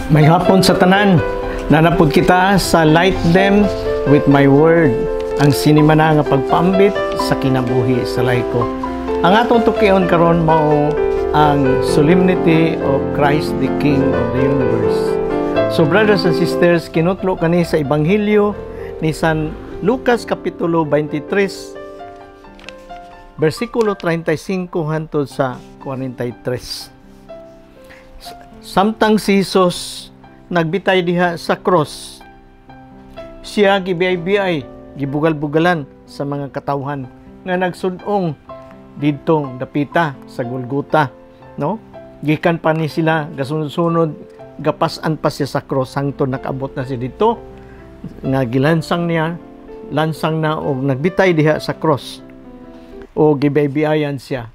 May hapon sa tanan, nanapod kita sa light them with my word, ang sinimana nga pagpambit sa kinabuhi sa layko. Ang atong tukion karon mao ang solemnity of Christ the King of the universe. So brothers and sisters, kinutlo kani sa Ebanghelyo ni San Lucas kapitulo 23 versikulo 35 hangtod sa 43. Samtang si Jesus nagbitay diha sa cross, siya gibiyay-biyay, gibugal-bugalan sa mga katawhan nga nagsudong didto dapita sa Golgota, no? Gikan pa ni sila gasunod-sunod, gapasan pa siya sa cross hangtod nakabot na siya dito nga gilansang na og nagbitay diha sa cross o gibiyay-biyayan siya.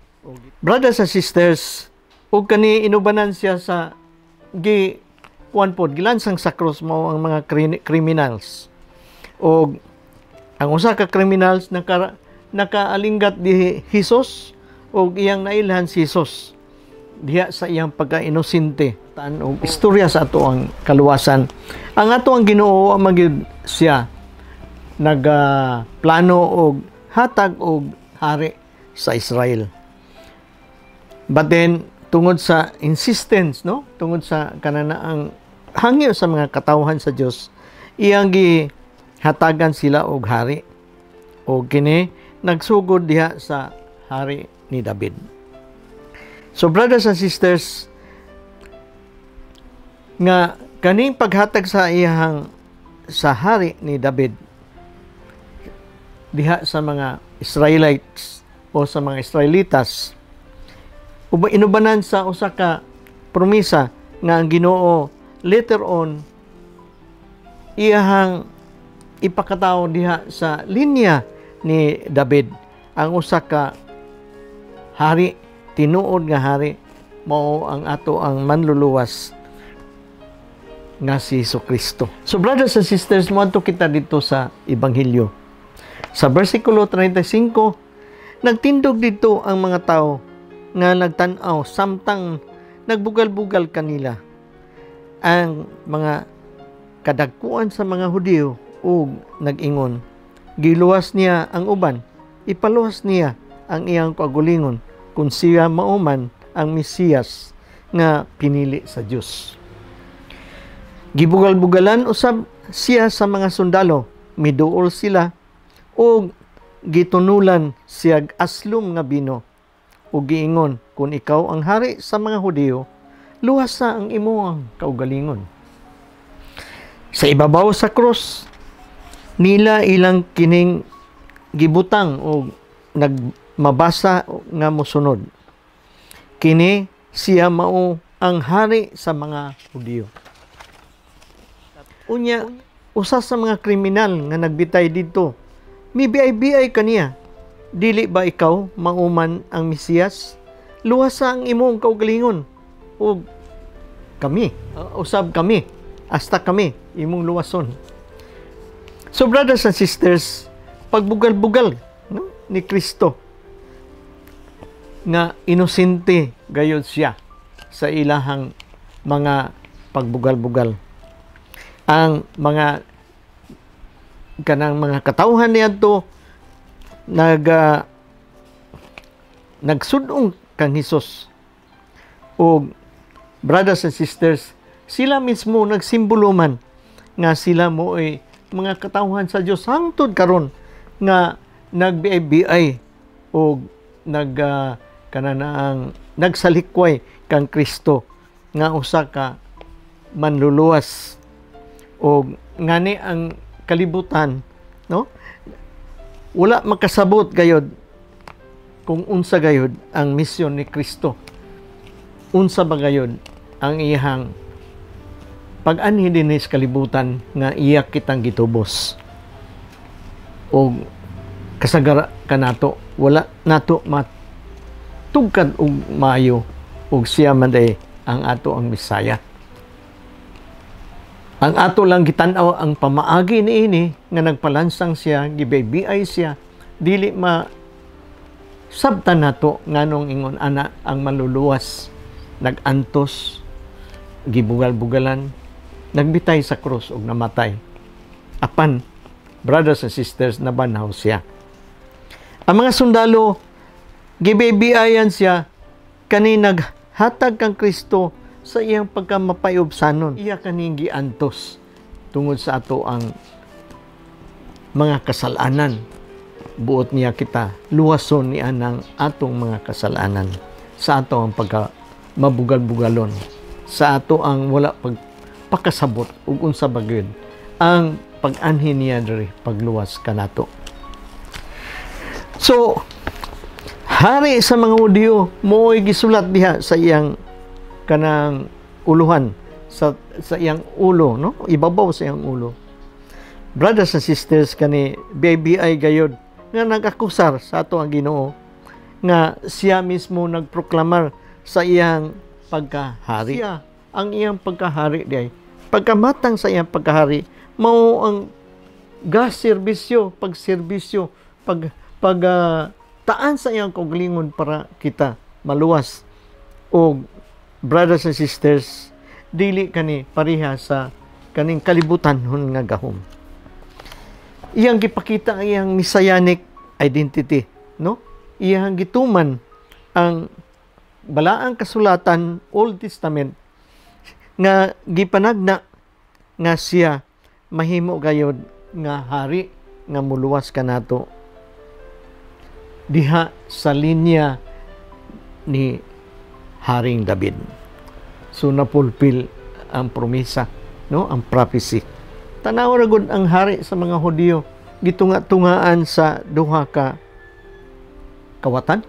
Brothers and sisters, og kani inubanan siya sa gilansang sa cross mao ang mga criminals. O ang usa ka criminals nakaalinggat di Jesus o iyang nailhan si Jesus diha sa iyang pagka-inosente. Taan og istorya sa ato ang kaluwasan. Ang ato ang Ginoo magyud siya plano og hatag og hari sa Israel. But then tungod sa insistence, no? Tungod sa kananaang hangyo sa mga katawhan sa Dios, iyang gihatagan sila og hari. O kini nagsugod diha sa hari ni David. So brothers and sisters, nga kaning paghatag sa iyang sa hari ni David diha sa mga Israelites o sa mga Israelitas, inubanan sa usa ka promisa nga ang Ginoo later on iyahang ipakatawo diha sa linya ni David, ang usa ka hari, tinuod nga hari, mao ang ato ang manluluwas nga si Jesucristo. So brothers and sisters, moadto kita dito sa Ebanghelyo. Sa versikulo 35, nagtindog dito ang mga tao nga nagtan-aw samtang nagbugal-bugal kanila ang mga kadagkuan sa mga Hudiyo ug nag-ingon, giluwas niya ang uban, ipaluwas niya ang iyang kagulingon kung siya mauman ang Mesiyas nga pinili sa Dios. Gibugal-bugalan usab siya sa mga sundalo, miduol sila ug gitunulan siya aslom nga bino ug giingon, kung ikaw ang hari sa mga Hudiyo, luwasa ang imong kaugalingon. Sa ibabaw sa cross, nila ilang kining gibutang o nagmabasa nga mosunod. Kini siya mao ang hari sa mga Hudiyo. Unya, usa sa mga kriminal nga nagbitay dito, mibiyay-biyay kaniya, dili ba ikaw mauman ang Mesiyas? Luwasa ang imong kaugalingon. O kami, usab kami, hasta kami, imong luwason. So brothers and sisters, pagbugal-bugal, no, ni Kristo, nga inosente gayud siya sa ilahang mga pagbugal-bugal. Ang mga kanang mga katawhan niadto nagsudong kang Hesus. O brothers and sisters, sila mismo nagsimbolo nga sila mo ay mga katawhan sa Dios hangtod karon nga nagbiay o kananaang nagsalikway kang Kristo nga usa ka manluluwas o ngani ang kalibutan, no? Wala makasabot gayod kung unsa gayod ang misyon ni Kristo. Unsa ba gayod ang iyang pag-anhi dinhi sa kalibutan nga iya kitang gitubos. O kasagara kanato, wala nato matugkad og maayo og siya man day ang ato ang Misaya. Ang ato lang gitan-aw ang pamaagi niini nga nagpalansang siya, gibiyay siya, dili sabtan nato nganong ingon ana ang maluluwas, nagantos, gibugal-bugalan, nagbitay sa krus ug namatay. Apan, brothers and sisters, nabanhaw siya. Ang mga sundalo, gibibiayan siya kani naghatag kang Kristo sa iyang pagkamapayobsanon. Iya kaning giantos tungod sa ato ang mga kasalanan. Buot niya kita luwason ni anang atong mga kasalanan sa ato ang mabugal-bugalon, sa ato ang wala pagpakasabot ug unsa bagid ang pag-anhin niya diri pagluwas kanato. So, hari sa mga Hudyo mo'y gisulat diha sa iyang kanang uluhan, sa iyang ulo, no? Ibabaw sa iyang ulo. Brothers and sisters, kani BBI gayod nga nag-akusar sa ato ang Ginoo nga siya mismo nagproklamar sa iyang pagkahari. Siya ang iyang pagkahari diay. Pagkamatang sa iyang pagkahari, mao ang pagserbisyo, taan sa iyang kaugalingon para kita maluwas. O brothers and sisters, dili kani pareha sa kaning kalibutan hun nga gahom. Iyang gipakita ang iyang messianic identity, no? Iyang gituman ang balaang kasulatan Old Testament nga gipanagna nga siya mahimo gayod nga hari nga muluwas kanato diha sa linya ni Haring David. So napulpil ang promesa, no? Ang prophecy. Tanaw ra gud ang hari sa mga Hudyo gitunga-tungaan sa duha ka kawatan.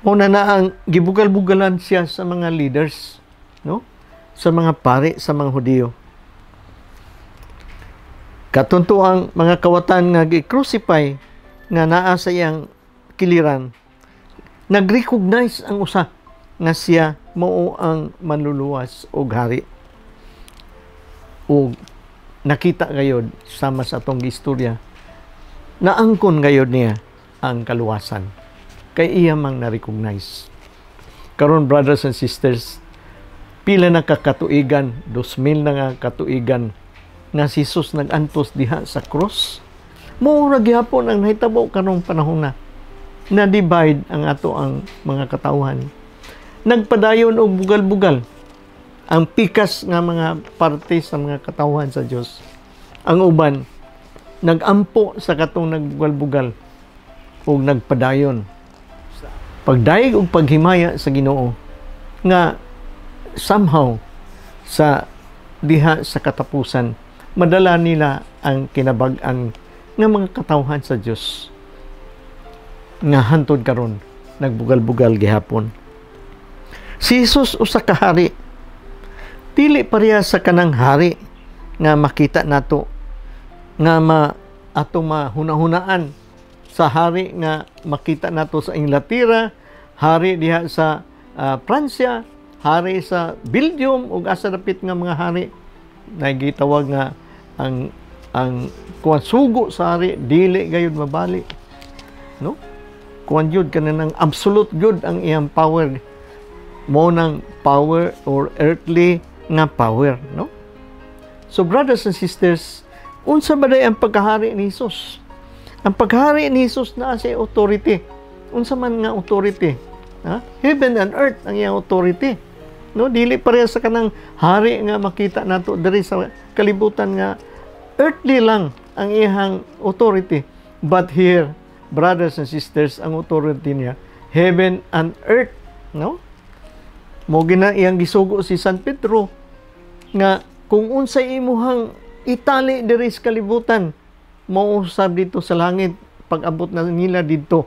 Una na ang gibugal-bugalan siya sa mga leaders, no? Sa mga pari sa mga Hudyo. Katunto ang mga kawatan nga gi-crucify nga naa sa iyang kiliran, nag-recognize ang usa nga siya mao ang manluluwas og hari. O nakita gayod sama sa atong istorya, naangkon gayod niya ang kaluwasan kay iya mang na-recognize. Karon brothers and sisters, pila na kakatuigan, 2000 na nga katuigan nga si Jesus nag-antos diha sa cross. Mura gihapon ang nahitabo karong panahon na divide ang ato ang mga katawhan. Nagpadayon og bugal-bugal ang pikas nga mga parte sa mga katawhan sa Dios. Ang uban nagampo sa katong nagbugal-bugal ug nagpadayon pagdaig ug paghimaya sa Ginoo nga somehow sa diha sa katapusan madala nila ang kinabag-ang nga mga katawhan sa Dios nga hantod karon nagbugal-bugal gihapon. Si Jesus usa ka hari, dili pareha sa kanang hari nga makita nato nga atong mahuna-hunaan sa hari nga makita nato sa Inglaterra, hari diha sa Pransya, hari sa Belgium ug asa dapit nga mga hari na gitawag nga ang kuan sugo sa hari dili gayud mabali, no? Kuan jud kanang absolute good ang iyang power, mo nang power or earthly nga power, no? So brothers and sisters, unsa ba day ang pagkahari ni Jesus? Ang paghari ni Jesus naa sa authority. Unsa man nga authority? Heaven and earth ang iyang authority. No, dili pareha sa kanang hari nga makita nato diri sa kalibutan nga earthly lang ang iyang authority. But here, brothers and sisters, ang authority niya heaven and earth, no? Mo gina iyang gisugo si San Pedro nga kung unsay imuhang itali diri sa kalibutan, mausab dito sa langit pag-abot na nila dito.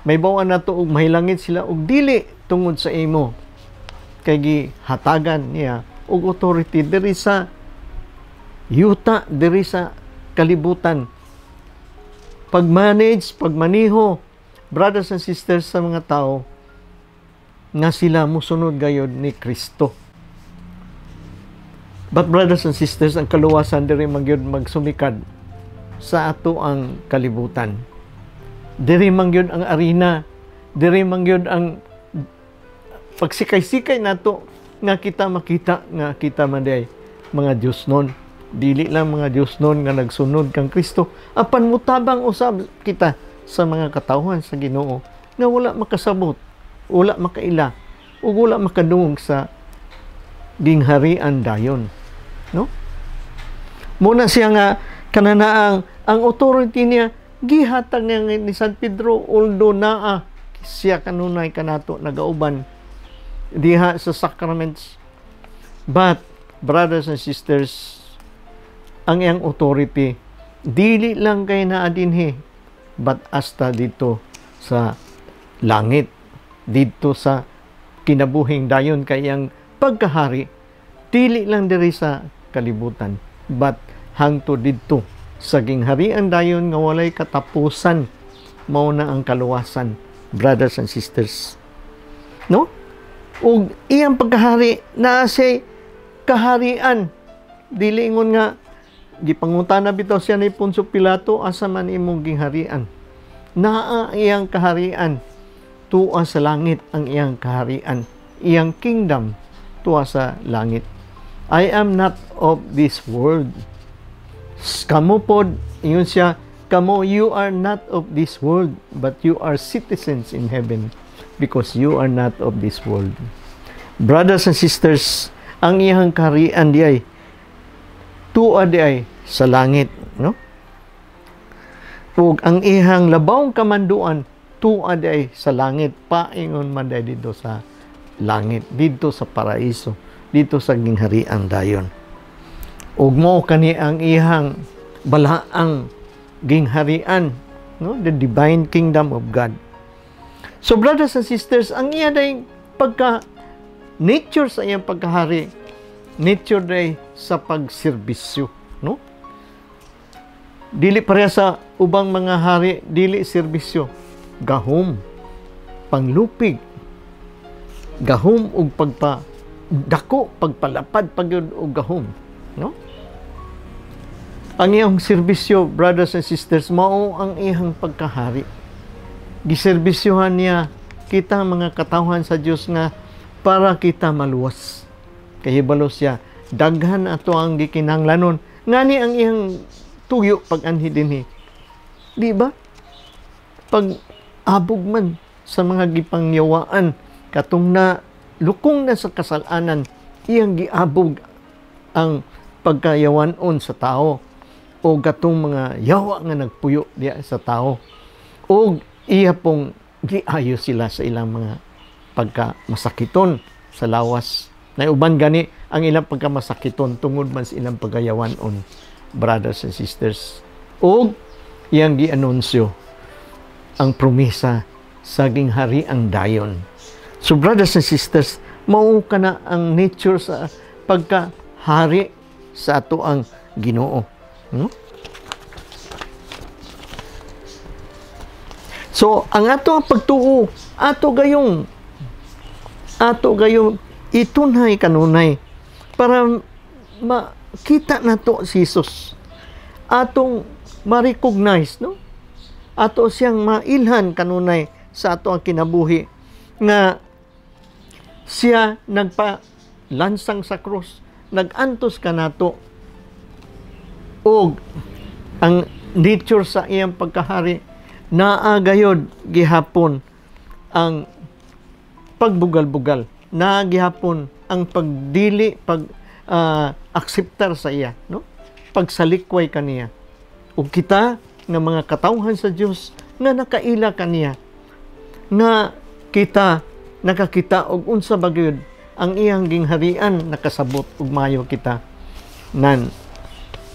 May bawaan na to og mahilangit sila og dili tungod sa imo. Kay gihatagan niya og authority diri sa yuta, diri sa kalibutan. Pag-manage, pagmaniho, brothers and sisters, sa mga tao nga sila musunod gayod ni Kristo. But brothers and sisters, ang kaluwasan diri magyud magsumikad sa ato ang kalibutan. Diri mangyud ang arena, diri mangyud ang pagsikay-sikay nato nga kita makita nga kita manday mga Dios nun. Dili lang mga Dios nun nga nagsunod kang Kristo. Apan mutabang usab kita sa mga katawhan sa Ginoo nga wala makasabot, wala makaila, o wala makadungog sa gingharian dayon. No? Muna siya nga kananaang ang authority niya gihatag niya ni San Pedro, although naa siya kanunay kanato nagauban diha sa sacraments. But brothers and sisters, ang iyang authority dili lang kay naa dinhi, but hasta dito sa langit, dito sa kinabuhing dayon kay iyang pagkahari, dili lang diri sa kalibutan, but hangtod dito sa gingharian dayon nga walay katapusan, mao na ang kaluwasan, brothers and sisters. No? Ug iyang pagkahari naa say kaharian, dili ingon nga gipangutana bitaw siya ni Poncio Pilato, asa man imong gingharian? Naa iyang kaharian, tuwa sa langit ang iyang kaharian, iyang kingdom tuwa sa langit. I am not of this world. Kamo pod, ingon siya, kamo, you are not of this world, but you are citizens in heaven, because you are not of this world. Brothers and sisters, ang iyang kaharian diay tuwa diay sa langit, no? Ug ang ihang labawng kamanduan tuwa diay sa langit, paingon man diay dito sa langit, dito sa paraiso, dito sa gingharian dayon. Ug mao kani ang ihang balaang gingharian, no? The divine kingdom of God. So brothers and sisters, ang iya day pagka nature sa iyang pagkahari, nature day sa pagserbisyo, no? Dili pareha sa ubang mga hari, dili serbisyo, gahom, panglupig, gahom ug pagpadako, pagpalapad pagyud og gahom, no? Ang iyang serbisyo, brothers and sisters, mao ang iyang pagkahari. Giserbisyohan niya kita mga katawhan sa Dios nga para kita maluwas. Kahibalo siya, daghan ato ang gikinahanglanon, ngani ang iyang tuyo pag-anhi dinhi. Di ba? Pag abog man sa mga gipangyawaan, katong na lukong na sa kasalanan, iyang giabog ang pagkayawanon sa tao, o katong mga yawa nga nagpuyo diya sa tao, o iya pong giayo sila sa ilang mga pagkamasakiton sa lawas. Na uban gani ang ilang pagkamasakiton tungod man sa ilang pagayawanon, brothers and sisters. O iyang gianunsyo ang promesa sa ginghariang dayon. So brothers and sisters, mao kana ang nature sa pagkahari sa ato ang Ginoo. So ang ato ang pagtuo, ato gayong itunhay kanunay para makita nato si Jesus, atong ma-recognize, no? Ato siyang mailhan kanunay sa ato ang kinabuhi nga siya nagpa-lansang sa krus, nag-antos kanato, og ang nature sa iyang pagkahari naagayod gihapon ang pagbugal-bugal, na gihapon ang pagdili, akseptar sa iya, no? Pagsalikway kaniya. Ug kita nga mga katawhan sa Dios nga nakaila kaniya, nga kita nakakita og unsa bagyod ang iyang gingharian, nakasabot ug maayo kita nan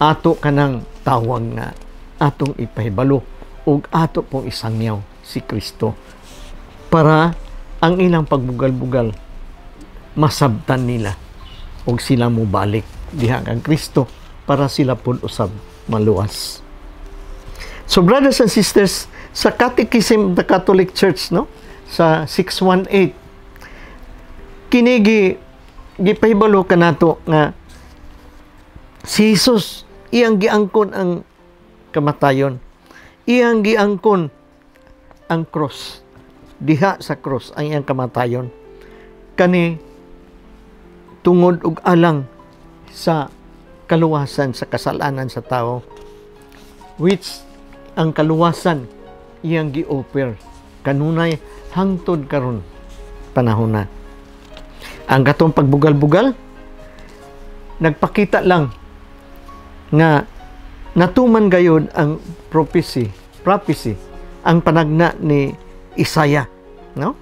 ato kanang tawag nga atong ipahibalo ug ato pong isangyaw si Kristo, para ang ilang pagbugal-bugal masabtan nila ug sila mo balik diha kang Kristo, para sila pud usab maluwas. So brothers and sisters, sa Catechism of the Catholic Church, no, sa 618, kini gipahibalo kanato nga si Jesus iyang giangkon ang kamatayon, iyang giangkon ang cross, diha sa cross ang iyang kamatayon. Kani tungod og alang sa kaluwasan sa kasalanan sa tao, which ang kaluwasan iyang gi-offer kanunay hangtod karon panahon na. Ang katong pagbugal-bugal nagpakita lang nga natuman gayud ang prophecy, ang panagna ni Isaiah, no?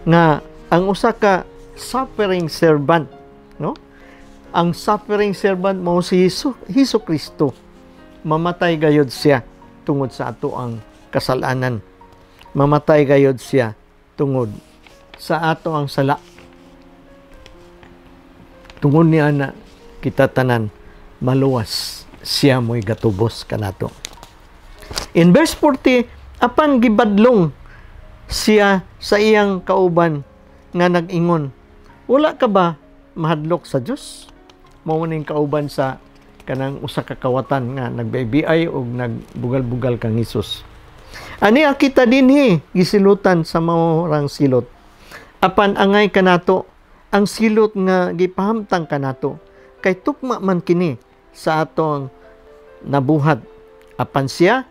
Nga ang usa ka suffering servant, no? Ang suffering servant mao si Hesus Kristo. Mamatay gayud siya tungod sa ato ang kasalanan. Mamatay gayud siya tungod sa ato ang sala. Tungod niya na kita tanan maluwas siya mo'y gatubos kanato. In verse 40, apan gibadlong siya sa iyang kauban nga nag-ingon, wala ka ba mahadlok sa Dios? Mao ning kauban sa kanang usa ka kawatan nga nagbaybiay og nagbugal-bugal kang Hesus. Ani kita dinhi gisilutan sa maorang silot. Apan angay kanato ang silot nga gipahamtang kanato kay tukma man kini sa atong nabuhat. Apan siya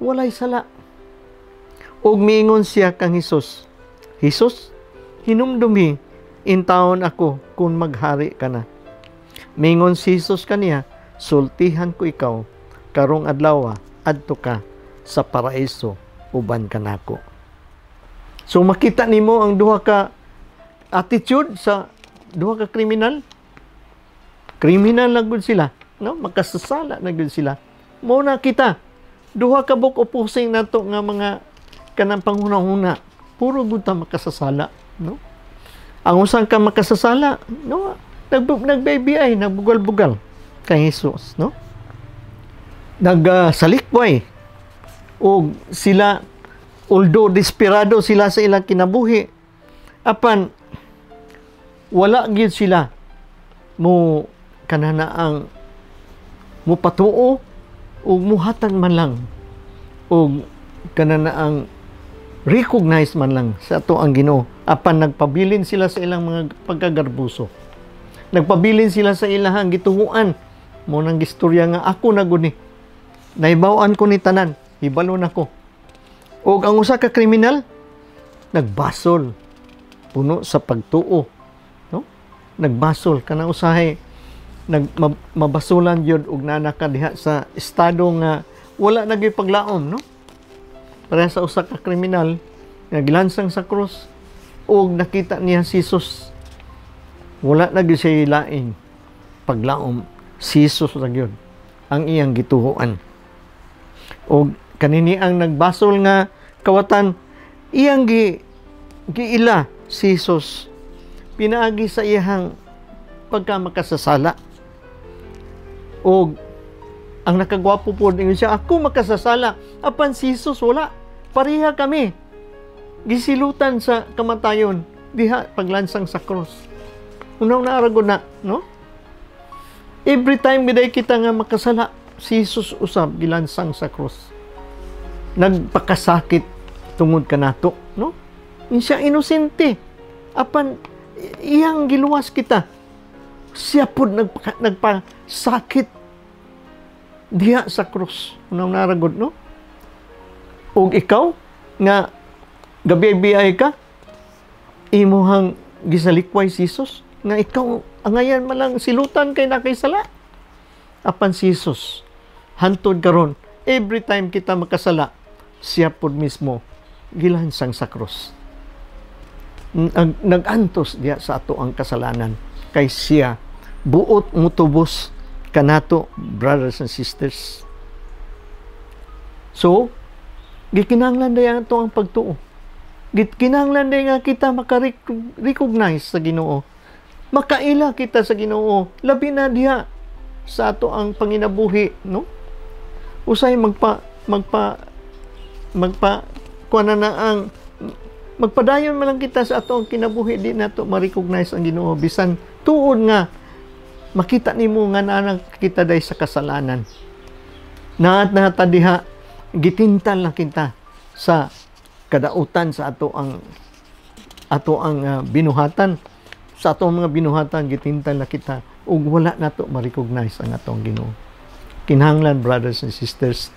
walay sala. Og miingon siya kang Hesus, Hesus, hinumdumi in taon ako kung maghari ka na. Miingon si Hesus kaniya, sultihan ko ikaw karong adlaw adto ka sa paraiso uban kanako. So makita nimo ang duha ka attitude sa duha ka kriminal. Kriminal na gud sila, no? Makasasala na gud sila. Mo na kita duha ka buk opposing nato nga mga kanang panghuna-huna. Puro gud ta makasasala, no? Ang usang ka makasasala, no? Nagbaybiay, nagbugal-bugal kay Hesus, no? Nagsalikway. O sila, although desperado sila sa ilang kinabuhi, apan wala gyud sila mo kananaang mo patuo o muhatan man lang o kananaang recognize man lang sa ato ang Ginoo. Apan nagpabilin sila sa ilang mga pagkagarbuso. Nagpabilin sila sa ilahang gituhuan. Mo nang gistorya nga ako na guni. Naibawan ko ni tanan, hibalo na ko. O ang usa ka kriminal nagbasol puno sa pagtuo, no? Nagbasol kanang usahay mabasulan yun og nanaka diha sa estado nga wala nagipaglaom, no? Para sa usa ka kriminal nga gilansang sa krus og nakita niya si Jesus, wala na gyud siya laing paglaom, si Jesus ra gyud ang iyang gituhuan. Og kanini ang nagbasol nga kawatan iyang giila si Jesus pinaagi sa iyang pagkamakasasala. Og ang nakagwapo po din siya, ako makasasala, apan si Jesus wala. Pareha kami. Gisilutan sa kamatayon, diha paglansang sa cross. Unaw na aragon na, no? Every time biday kita nga makasala, si Jesus usab gilansang sa cross. Nagpakasakit tungod kanato, no? Siya inosente. Apan iyang giluwas kita. Siya po nagpasakit diha sa krus. Unang naragod, no? O ikaw, nga gabi-biyay ka, imuhang gisalikway si Jesus, nga ikaw, angayan malang silutan kay nakaisala. Apan si Jesus, hantod karon every time kita makasala, siya po mismo, gilansang sa krus. Nagantos diha sa ato ang kasalanan. Kay siya buot mutubos kanato, brothers and sisters. So gikinahanglan day ato ang pagtuo. Gikinahanglan day nga kita maka-recognize sa Ginoo, makaila kita sa Ginoo, labi na diha sa ato ang panginabuhi, no? Usay kuana na ang magpadayon man lang kita sa ato ang kinabuhi, di nato ma-recognize ang Ginoo bisan tuod nga makita nimo nga nanang kita day sa kasalanan. Naat na diha gitintal na kita sa kadautan sa ato ang binuhatan sa atong mga binuhatan gitintal na kita ug wala nato ma-recognize ang atong Ginoo. Kinahanglan, brothers and sisters,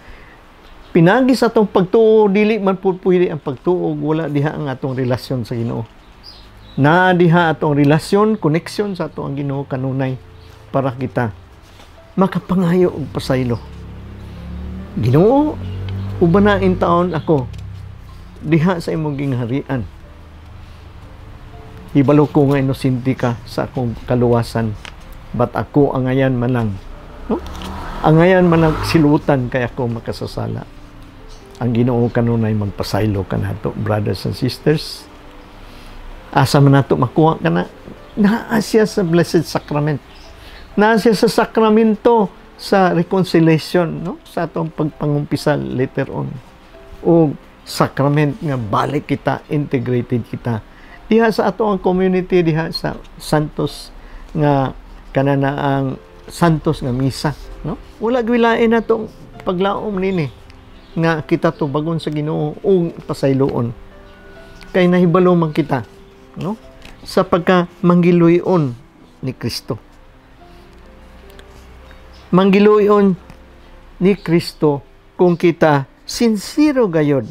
pinagi sa atong pagtuo, dili man po pwede ang pagtuo wala diha ang atong relasyon sa Ginoo. Na diha atong relasyon, connection sa atong Ginoo kanunay para kita makapangayo og pasaylo. Ginoo, uban na in taon ako diha sa imong gingharian. Hibalo ko nga inosente ka sa akong kaluwasan, but ako angayan man lang, no? Angayan man lang silutan kay ako makasasala. Ang Ginoo kanunay magpasaylo kanato, brothers and sisters. Asa man nato makuha kana? Naa siya sa Blessed Sacrament. Naa siya sa sakramento sa reconciliation, no? Sa atong pagpangumpisal later on. O sacrament nga balik kita, integrated kita. Diha sa atong community, diha sa santos nga kanana ang santos nga misa, no? Wala gilain natong paglaom nini nga kita to bagon sa Ginoo ug pasayloon. Kay nahibalo man kita, no? Sa pagka manggiluyon ni Kristo. Manggiluyon ni Kristo kung kita sincero gayod,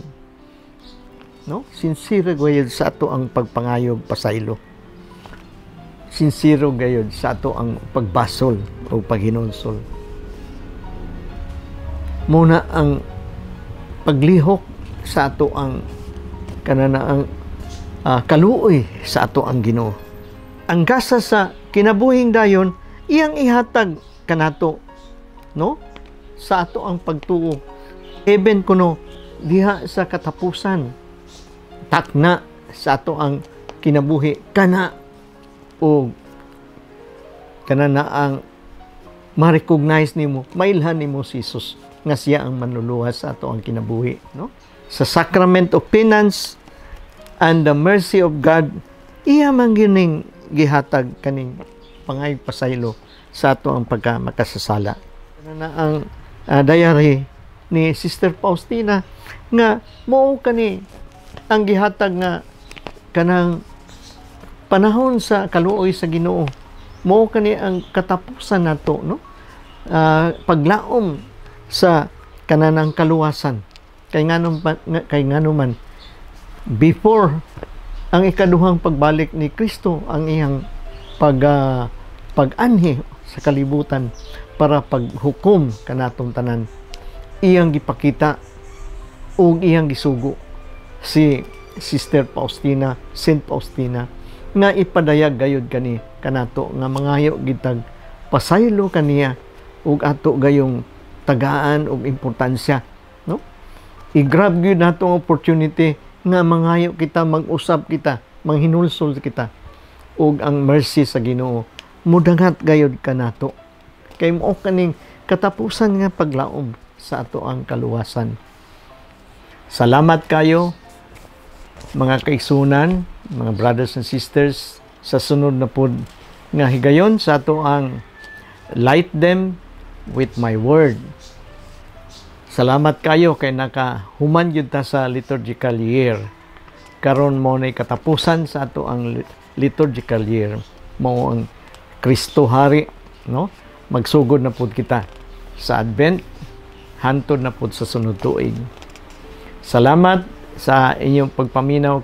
no? Sincero gayod sa ato ang pagpangayog pasaylo. Sincero gayod sa ato ang pagbasol o paghinonsol. Muna ang paglihok sa ato ang kanana ang kaluoy sa ato ang Ginoo. Ang gasa sa kinabuhing dayon iyang ihatag kanato, no? Sa ato ang pagtuo. Even kuno diha sa katapusan, takna sa ato ang kinabuhi kana o kanana ang ma-recognize nimo, mailhan nimo si Jesus nga siya ang manluluwas sa ato ang kinabuhi, no? Sa sacrament of penance and the mercy of God, iya man gining gihatag kaning pangay pasaylo sa ato ang pagka makasasala. Kanana ang diary ni Sister Faustina nga mao kani ang gihatag nga kanang panahon sa kaluoy sa Ginoo. Mao kani ang katapusan nato, no? Paglaom sa kananang kaluwasan. Kay ngano man before ang ikaduhang pagbalik ni Kristo, ang iyang pag-anhi sa kalibutan para paghukom kanatong tanan, iyang gipakita o iyang gisugo si Sister Faustina, Saint Faustina, nga ipadayag gayud kani kanato nga mangayo gitag pasaylo kaniya ug ato gayong tagaan og importansya, no? I-grab gyud nato ang opportunity nga mangayo kita, mag-usab kita, manghinulsol kita ug ang mercy sa Ginoo mudangat gayud kanato. Kay mao kaning katapusan nga paglaom sa ato ang kaluwasan. Salamat kayo mga kaigsunan, mga brothers and sisters, sa sunod na pod nga higayon sa ato ang light them with my word. Salamat kayo kay nakahuman gyud ta sa liturgical year. Karon mo nay katapusan sa ato ang liturgical year. Mao ang Kristo Hari, no? Magsugod na pod kita sa Advent, hantod na pod sa sunod tuig. Salamat sa inyong pagpaminaw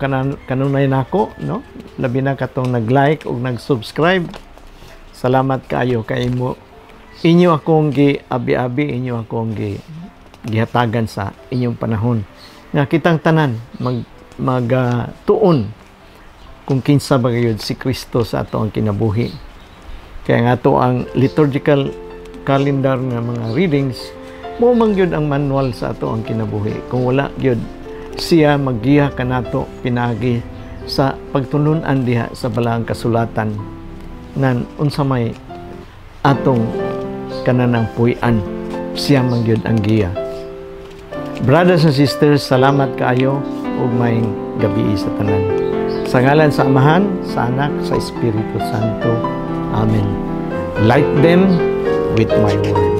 kanunay nako, no? Labi na katong nag-like ug nag-subscribe. Salamat kayo kay mo inyo akong gi-abi-abi, inyo akong gihatagan sa inyong panahon nga kitang tanan tuon kung kinsa ba gayud si Kristo sa ato ang kinabuhi. Kaya nga to ang liturgical calendar nga mga readings mo man gyud ang manual sa ato ang kinabuhi. Kung wala gyud siya maggiha kanato pinagi sa pagtulunan diha sa balaang kasulatan nan unsa may atong kananang puy-an, siya man gyud ang giya. Brothers and sisters, salamat kaayo ug maayong gabi sa tanan. Sa ngalan sa Amahan, sa Anak, sa Espiritu Santo. Amen. Light them with my word.